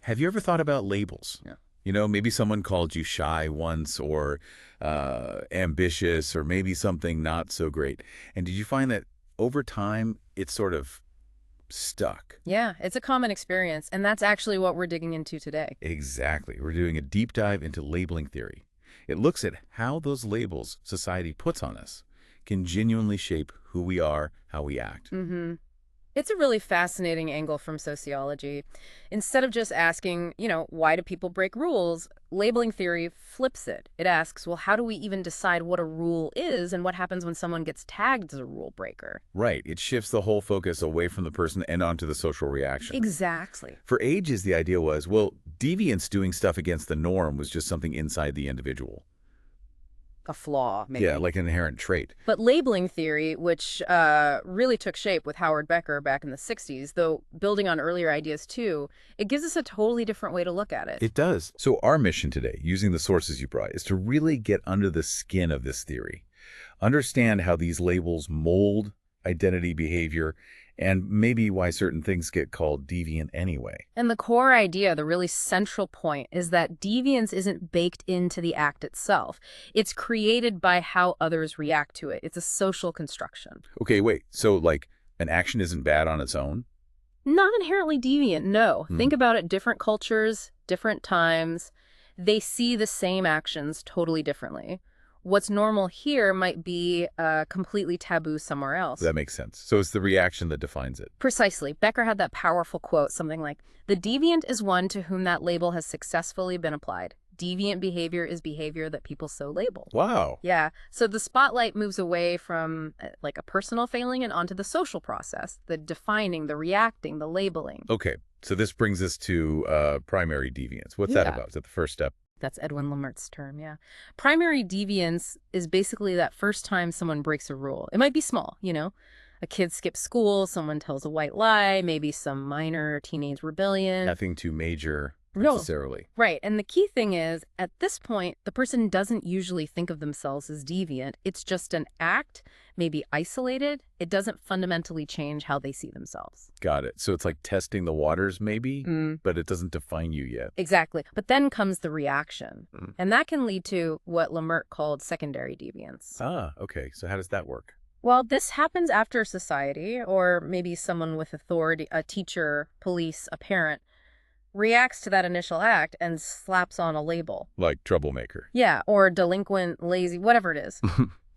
Have you ever thought about labels? Yeah. You know, maybe someone called you shy once or ambitious or maybe something not so great. And did you find that over time it's sort of stuck? Yeah, it's a common experience, and that's actually what we're digging into today. Exactly. We're doing a deep dive into labeling theory. It looks at how those labels society puts on us can genuinely shape who we are, how we act. Mm-hmm. It's a really fascinating angle from sociology. Instead of just asking, why do people break rules, labeling theory flips it. It asks, well, how do we even decide what a rule is and what happens when someone gets tagged as a rule breaker? Right. It shifts the whole focus away from the person and onto the social reaction. Exactly. For ages, the idea was, well, deviance doing stuff against the norm was just something inside the individual. A flaw, maybe. Yeah, like an inherent trait. But labeling theory, which really took shape with Howard Becker back in the 60s, though building on earlier ideas too, it gives us a totally different way to look at it. It does. So our mission today, using the sources you brought, is to really get under the skin of this theory, understand how these labels mold identity behavior, and maybe why certain things get called deviant anyway. And the core idea, the really central point, is that deviance isn't baked into the act itself. It's created by how others react to it. It's a social construction. Okay, wait. So, like, an action isn't bad on its own? Not inherently deviant, no. Think about it, different cultures, different times. They see the same actions totally differently. What's normal here might be completely taboo somewhere else. That makes sense. So it's the reaction that defines it. Precisely. Becker had that powerful quote, something like, "The deviant is one to whom that label has successfully been applied. Deviant behavior is behavior that people so label." Wow. Yeah. So the spotlight moves away from like a personal failing and onto the social process, the defining, the reacting, the labeling. Okay. So this brings us to primary deviance. What's that about? Is that the first step? That's Edwin Lamert's term, yeah. Primary deviance is basically that first time someone breaks a rule. It might be small, A kid skips school, someone tells a white lie, maybe some minor teenage rebellion. Nothing too major No. necessarily. Right. And the key thing is, at this point, the person doesn't usually think of themselves as deviant. It's just an act, maybe isolated. It doesn't fundamentally change how they see themselves. Got it. So it's like testing the waters maybe, but it doesn't define you yet. Exactly. But then comes the reaction. And that can lead to what Lamert called secondary deviance. Ah, okay. So how does that work? Well, this happens after society, or maybe someone with authority, a teacher, police, a parent, reacts to that initial act and slaps on a label. Like troublemaker. Yeah, or delinquent, lazy, whatever it is.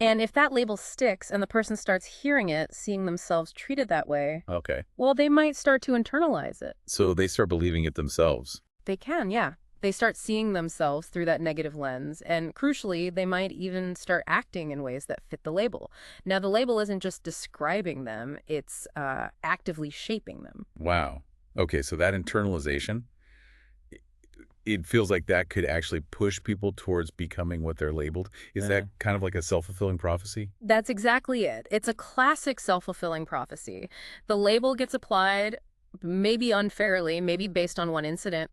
And if that label sticks and the person starts hearing it, seeing themselves treated that way, Okay. well, they might start to internalize it. So they start believing it themselves. They can, yeah. They start seeing themselves through that negative lens, and crucially, they might even start acting in ways that fit the label. Now, the label isn't just describing them, it's actively shaping them. Wow. Okay, so that internalization, it feels like that could actually push people towards becoming what they're labeled. Is that kind of like a self-fulfilling prophecy? That's exactly it. It's a classic self-fulfilling prophecy. The label gets applied, maybe unfairly, maybe based on one incident,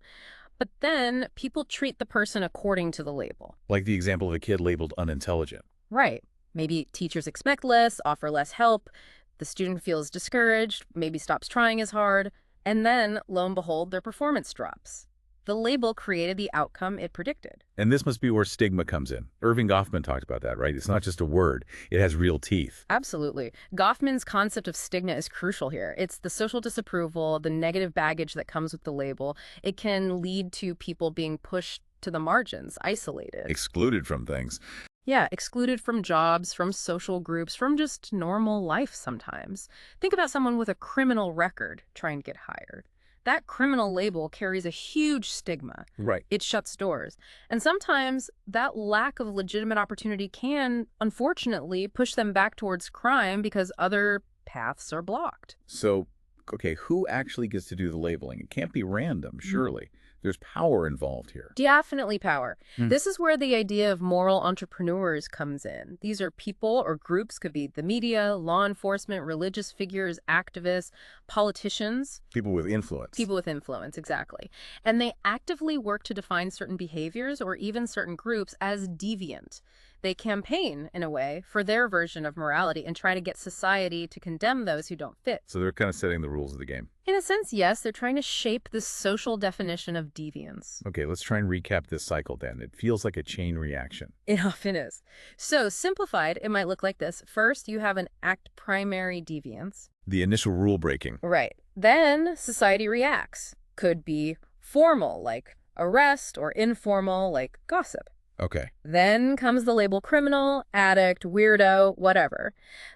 but then people treat the person according to the label. Like the example of a kid labeled unintelligent. Right. Maybe teachers expect less, offer less help, the student feels discouraged, maybe stops trying as hard, and then, lo and behold, their performance drops. The label created the outcome it predicted. And this must be where stigma comes in. Irving Goffman talked about that, right? It's not just a word. It has real teeth. Absolutely. Goffman's concept of stigma is crucial here. It's the social disapproval, the negative baggage that comes with the label. It can lead to people being pushed to the margins, isolated. Excluded from things. Yeah, excluded from jobs, from social groups, from just normal life sometimes. Think about someone with a criminal record trying to get hired. That criminal label carries a huge stigma. Right. It shuts doors. And sometimes that lack of legitimate opportunity can, unfortunately, push them back towards crime because other paths are blocked. So, okay, who actually gets to do the labeling? It can't be random, surely. There's power involved here. Definitely power. This is where the idea of moral entrepreneurs comes in. These are people or groups, could be the media, law enforcement, religious figures, activists, politicians. People with influence. People with influence, exactly. And they actively work to define certain behaviors or even certain groups as deviant. They campaign, in a way, for their version of morality and try to get society to condemn those who don't fit. So they're kind of setting the rules of the game. In a sense, yes, they're trying to shape the social definition of deviance. Okay, let's try and recap this cycle then. It feels like a chain reaction. It often is. So, simplified, it might look like this. First, you have an act primary deviance. The initial rule breaking. Right. Then, society reacts. Could be formal, like arrest, or informal, like gossip. Okay. Then comes the label criminal, addict, weirdo, whatever.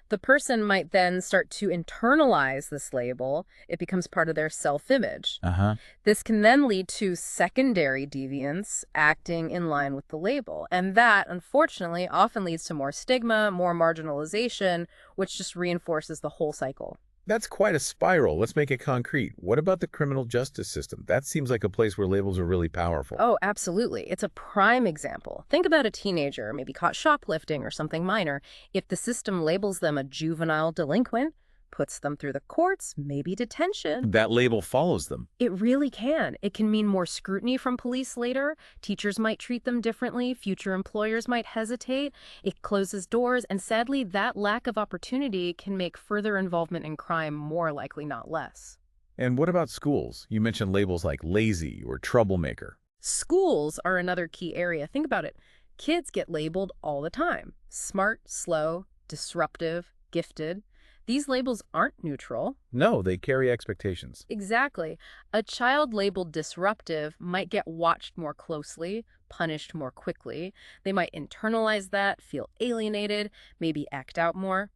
The person might then start to internalize this label. It becomes part of their self-image. Uh-huh. This can then lead to secondary deviance, acting in line with the label. And that, unfortunately, often leads to more stigma, more marginalization, which just reinforces the whole cycle. That's quite a spiral. Let's make it concrete. What about the criminal justice system? That seems like a place where labels are really powerful. Oh, absolutely. It's a prime example. Think about a teenager, maybe caught shoplifting or something minor. If the system labels them a juvenile delinquent, puts them through the courts, maybe detention. That label follows them. It really can. It can mean more scrutiny from police later. Teachers might treat them differently. Future employers might hesitate. It closes doors. And sadly, that lack of opportunity can make further involvement in crime more likely, not less. And what about schools? You mentioned labels like lazy or troublemaker. Schools are another key area. Think about it. Kids get labeled all the time. Smart, slow, disruptive, gifted. These labels aren't neutral. No, they carry expectations. Exactly. A child labeled disruptive might get watched more closely, punished more quickly. They might internalize that, feel alienated, maybe act out more.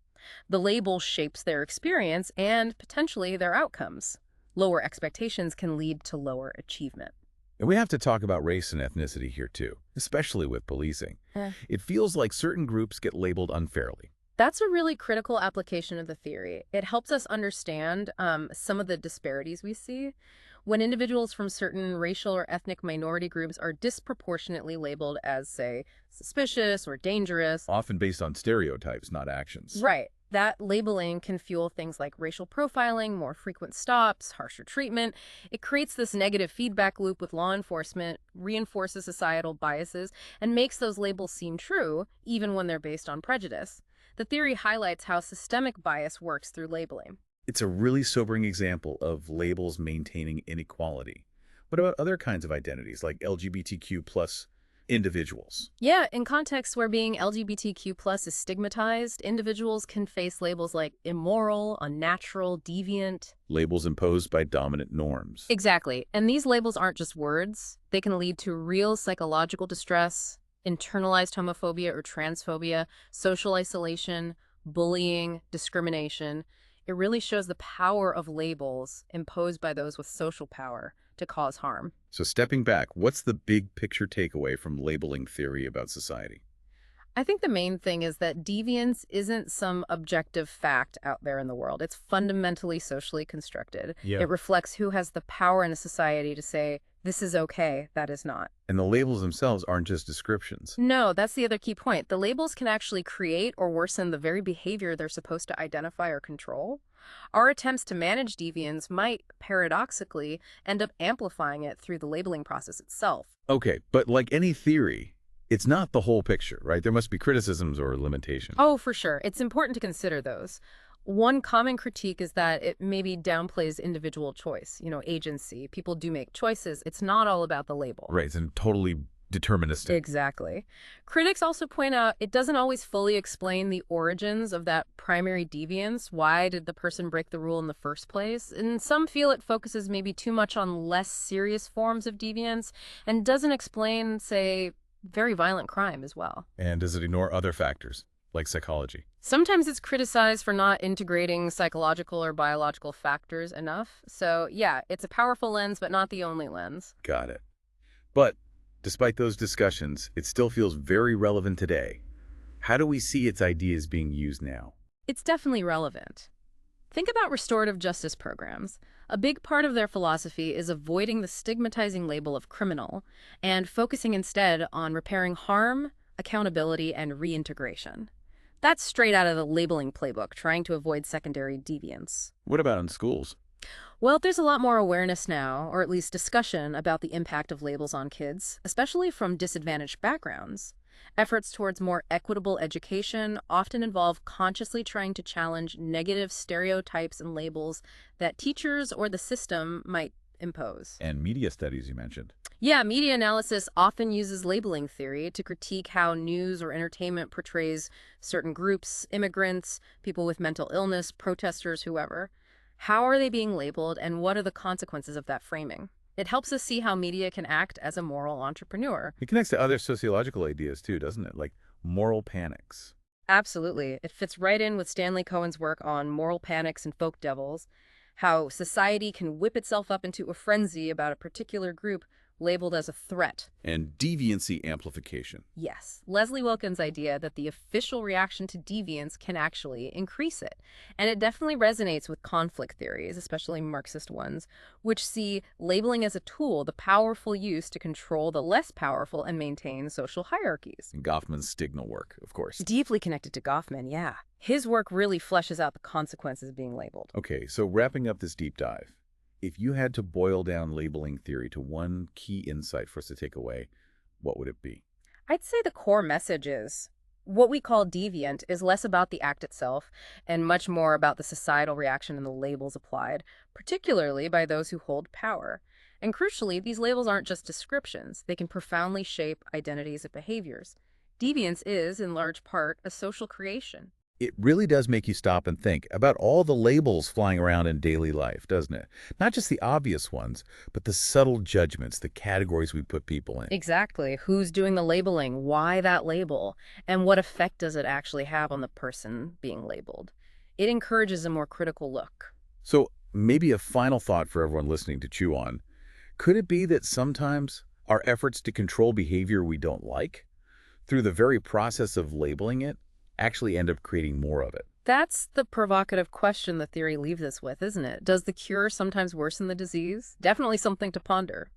The label shapes their experience and potentially their outcomes. Lower expectations can lead to lower achievement. And we have to talk about race and ethnicity here too, especially with policing. It feels like certain groups get labeled unfairly. That's a really critical application of the theory. It helps us understand some of the disparities we see. When individuals from certain racial or ethnic minority groups are disproportionately labeled as, say, suspicious or dangerous. Often based on stereotypes, not actions. Right. That labeling can fuel things like racial profiling, more frequent stops, harsher treatment. It creates this negative feedback loop with law enforcement, reinforces societal biases, and makes those labels seem true, even when they're based on prejudice. The theory highlights how systemic bias works through labeling. It's a really sobering example of labels maintaining inequality. What about other kinds of identities, like LGBTQ plus individuals? Yeah, in contexts where being LGBTQ plus is stigmatized, individuals can face labels like immoral, unnatural, deviant. Labels imposed by dominant norms. Exactly. And these labels aren't just words. They can lead to real psychological distress, internalized homophobia or transphobia, social isolation, bullying, discrimination. It really shows the power of labels imposed by those with social power to cause harm. So stepping back, what's the big picture takeaway from labeling theory about society? I think the main thing is that deviance isn't some objective fact out there in the world. It's fundamentally socially constructed. Yeah. It reflects who has the power in a society to say, this is okay, that is not. And the labels themselves aren't just descriptions. No, that's the other key point. The labels can actually create or worsen the very behavior they're supposed to identify or control. Our attempts to manage deviance might, paradoxically, end up amplifying it through the labeling process itself. Okay, but like any theory, it's not the whole picture, right? There must be criticisms or limitations. Oh, for sure. It's important to consider those. One common critique is that it maybe downplays individual choice, agency. People do make choices. It's not all about the label. Right, it's totally deterministic. Exactly. Critics also point out it doesn't always fully explain the origins of that primary deviance. Why did the person break the rule in the first place? And some feel it focuses maybe too much on less serious forms of deviance and doesn't explain, say, very violent crime as well. And does it ignore other factors, like psychology? Sometimes it's criticized for not integrating psychological or biological factors enough. So, yeah, it's a powerful lens, but not the only lens. Got it. But despite those discussions, it still feels very relevant today. How do we see its ideas being used now? It's definitely relevant. Think about restorative justice programs. A big part of their philosophy is avoiding the stigmatizing label of criminal and focusing instead on repairing harm, accountability, and reintegration. That's straight out of the labeling playbook, trying to avoid secondary deviance. What about in schools? Well, there's a lot more awareness now, or at least discussion about the impact of labels on kids, especially from disadvantaged backgrounds. Efforts towards more equitable education often involve consciously trying to challenge negative stereotypes and labels that teachers or the system might impose. And media studies you mentioned. Yeah, media analysis often uses labeling theory to critique how news or entertainment portrays certain groups, immigrants, people with mental illness, protesters, whoever. How are they being labeled, and what are the consequences of that framing? It helps us see how media can act as a moral entrepreneur. It connects to other sociological ideas too, doesn't it? Like moral panics. Absolutely. It fits right in with Stanley Cohen's work on moral panics and folk devils, how society can whip itself up into a frenzy about a particular group labeled as a threat. And deviancy amplification. Yes, Leslie Wilkins' idea that the official reaction to deviance can actually increase it. And it definitely resonates with conflict theories, especially Marxist ones, which see labeling as a tool, the powerful use to control the less powerful and maintain social hierarchies. And Goffman's signal work, of course. Deeply connected to Goffman, yeah. His work really fleshes out the consequences of being labeled. Okay, so wrapping up this deep dive, if you had to boil down labeling theory to one key insight for us to take away, what would it be? I'd say the core message is what we call deviant is less about the act itself and much more about the societal reaction and the labels applied, particularly by those who hold power. And crucially, these labels aren't just descriptions. They can profoundly shape identities and behaviors. Deviance is, in large part, a social creation. It really does make you stop and think about all the labels flying around in daily life, doesn't it? Not just the obvious ones, but the subtle judgments, the categories we put people in. Exactly. Who's doing the labeling? Why that label? And what effect does it actually have on the person being labeled? It encourages a more critical look. So maybe a final thought for everyone listening to chew on. Could it be that sometimes our efforts to control behavior we don't like, through the very process of labeling it, actually end up creating more of it? That's the provocative question the theory leaves us with, isn't it? Does the cure sometimes worsen the disease? Definitely something to ponder.